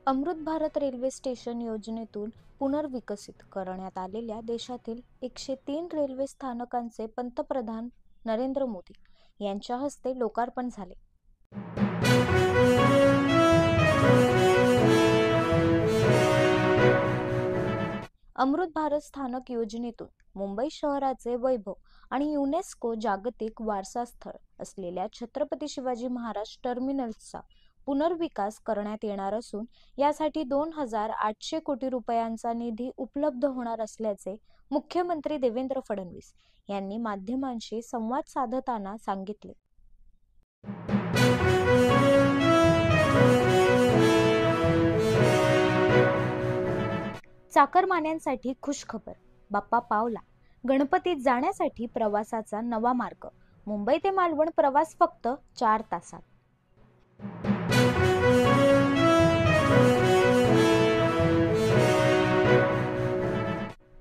Amrit Bharat railway station योजनेतून पुनर्विकसित करण्यात आलेल्या देशातील 103 रेल्वे स्थानकांचे पंतप्रधान नरेंद्र मोदी यांच्या हस्ते लोकार्पण झाले. अमृत भारत स्थानक योजनेतून मुंबई शहराचे वैभव आणि युनेस्को जागतिक वारसा स्थळ असलेल्या छत्रपती शिवाजी महाराज टर्मिनसचा पुनर्विकास करण्यात येणार असून यासाठी 2,800 कोटी रुपयांचा निधी उपलब्ध होणार असल्याचे मुख्यमंत्री देवेंद्र फडणवीस यांनी माध्यमांशी संवाद साधताना सांगितले. चाकरमान्यांसाठी खुशखबर. बाप्पा पावला. गणपतीत जाण्यासाठी प्रवासाचा नवा मार्ग. मुंबई ते मालवण प्रवास फक्त 4 तासात.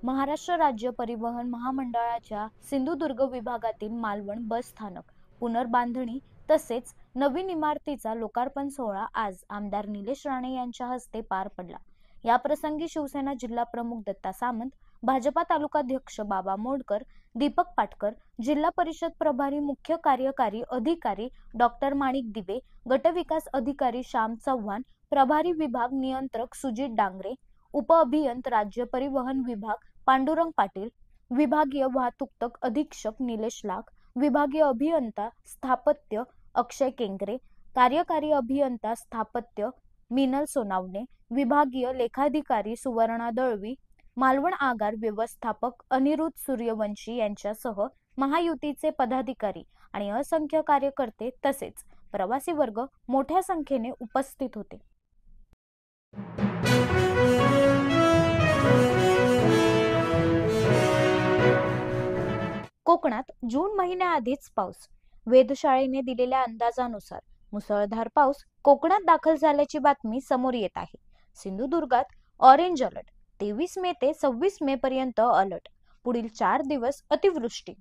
महाराष्ट्र राज्य परिवहन महामंडळाच्या सिंधुदुर्ग विभागातील मालवण बस स्थानक पुनर्बांधणी तसेच नवीन इमारतीचा लोकार्पण सोहळा आज आमदार निलेश राणे यांच्या हस्ते पार पडला. या प्रसंगी शिवसेना जिल्हा प्रमुख दत्ता सामंत, भाजपा तालुकाध्यक्ष बाबा मोडकर, दीपक पाटकर, जिल्हा परिषद प्रभारी मुख्य कार्यकारी अधिकारी डॉक्टर माणिक दिवे, गटविकास अधिकारी श्याम चव्हाण, प्रभारी विभाग नियंत्रक सुजित डांगरे, उपअभियंता राज्य परिवहन विभाग पांडुरंग पाटील, विभागीय वाहतूक अधीक्षक निलेश लाख, विभागीय अभियंता स्थापत्य अक्षय केंगरे, कार्यकारी अभियंता स्थापत्य मिनल सोनावणे, विभागीय लेखाधिकारी सुवर्णा दळवी, मालवण आगार व्यवस्थापक अनिरुद्ध सूर्यवंशी यांच्यासह महायुतीचे पदाधिकारी आणि असंख्य कार्यकर्ते तसेच प्रवासी वर्ग मोठ्या संख्येने उपस्थित होते. कोकणात जून महिन्याआधीच पाऊस. वेधशाळेने दिलेल्या अंदाजानुसार मुसळधार पाऊस कोकणात दाखल झाल्याची बातमी समोर येत आहे. सिंधुदुर्गात ऑरेंज अलर्ट. 23 मे ते 26 मे पर्यंत अलर्ट. पुढील 4 दिवस अतिवृष्टी.